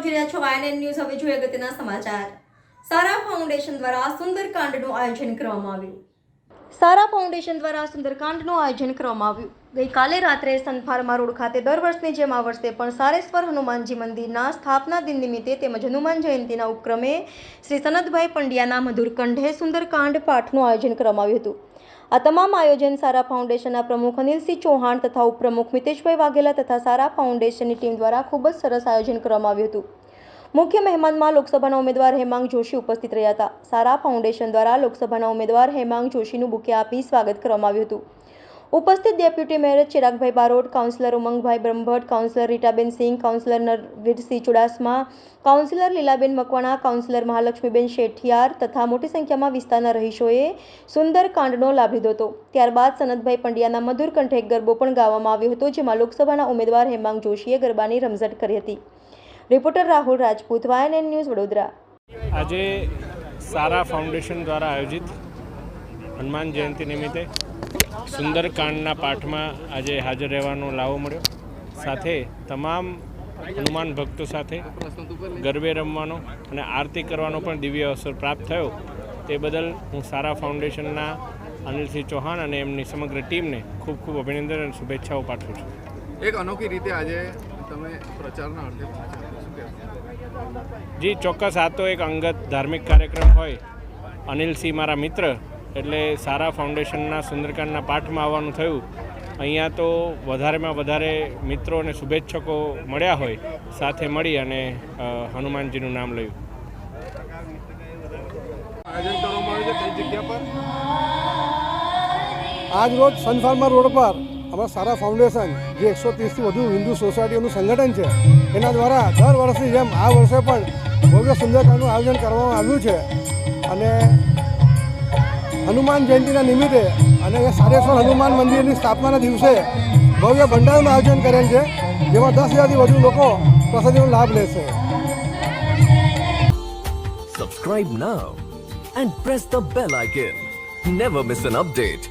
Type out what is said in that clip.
જોઈ રહ્યા છો YNN ન્યૂઝ। હવે જોઈએ અગત્યના સમાચાર। સારા ફાઉન્ડેશન દ્વારા સુંદરકાંડનું આયોજન કરવામાં આવ્યું। સારા ફાઉન્ડેશન દ્વારા સુંદરકાંડનું આયોજન કરવામાં આવ્યું। ગઈકાલે રાત્રે સનફાર્મા રોડ ખાતે દર વર્ષની જેમ આ વર્ષે પણ સારેશ્વર હનુમાનજી મંદિરના સ્થાપના દિન નિમિત્તે તેમજ હનુમાન જયંતિના ઉપક્રમે શ્રી સનતભાઈ પંડ્યાના મધુર કંઠે સુંદરકાંડ પાઠનું આયોજન કરવામાં આવ્યું હતું। આ તમામ આયોજન સારા ફાઉન્ડેશનના પ્રમુખ અનિલસિંહ ચૌહાણ તથા ઉપપ્રમુખ મિતેશભાઈ વાઘેલા તથા સારા ફાઉન્ડેશનની ટીમ દ્વારા ખૂબ જ સરસ આયોજન કરવામાં આવ્યું હતું। મુખ્ય મહેમાનમાં લોકસભાના ઉમેદવાર હેમાંગ જોશી ઉપસ્થિત રહ્યા હતા। સારા ફાઉન્ડેશન દ્વારા લોકસભાના ઉમેદવાર હેમાંગ જોશીનું બુકે આપી સ્વાગત કરવામાં આવ્યું હતું। ઉપસ્થિત deputy mayor Chiragbhai Barot, councillor Umangbhai Brahmbhatt, councillor Ritaben Singh, councillor Narvirsinh Chudasama, councillor Lilaben Makwana, councillor Mahalakshmiben Shethiyar તથા મોટી સંખ્યામાં વિસ્તારના રહીશોએ સુંદરકાંડનો લાભ લીધો હતો। ત્યારબાદ સનતભાઈ પંડ્યાના મધુર કંઠે એક ગરબો પણ ગાવામાં આવ્યો હતો, જેમાં લોકસભાના ઉમેદવાર હેમાંગ જોશીએ ગરબાની રમઝટ કરી હતી। Reporter Rahul Rajput, YNN news, Vadodara. આજે સારા ફાઉન્ડેશન દ્વારા આયોજિત હનુમાન જયંતિ નિમિત્તે સુંદરકાંડના પાઠમાં આજે હાજર રહેવાનો લાવો મળ્યો। સાથે તમામ હનુમાન ભક્તો સાથે ગરબે રમવાનો અને આરતી કરવાનો પણ દિવ્ય અવસર પ્રાપ્ત થયો। તે બદલ હું સારા ફાઉન્ડેશનના અનિલસિંહ ચૌહાણ અને એમની સમગ્ર ટીમને ખૂબ ખૂબ અભિનંદન અને શુભેચ્છાઓ પાઠવું છું। એક અનોખી રીતે આજે તમે પ્રચારના અર્થે જી ચોક્કસ, આ તો એક અંગત ધાર્મિક કાર્યક્રમ હોય। અનિલસિંહ મારા મિત્ર એટલે સારા ફાઉન્ડેશનના સુંદરકાંડના પાઠમાં આવવાનું થયું। અહીંયા તો વધારેમાં વધારે મિત્રો અને શુભેચ્છકો મળ્યા હોય, સાથે મળી અને હનુમાનજીનું નામ લયું। આયોજન કરવામાં આવ્યું છે કઈ જગ્યા પર? આજ રોજ સનફાર્મા રોડ પર અમારા સારા ફાઉન્ડેશન જે 130થી વધુ હિન્દુ સોસાયટીઓનું સંગઠન છે, એના દ્વારા દર વર્ષની જેમ આ વર્ષે પણ ભવ્ય સુંદરકાંડનું આયોજન કરવામાં આવ્યું છે। અને હનુમાન જયંતિના નિમિત્તે અને સારેશ્વર હનુમાન મંદિરની સ્થાપનાના દિવસે ભવ્ય ભંડારનું આયોજન કરેલ છે, જેમાં 10,000થી વધુ લોકો પ્રસાદીનો લાભ લેશે। Subscribe now and press the bell icon. Never miss an update.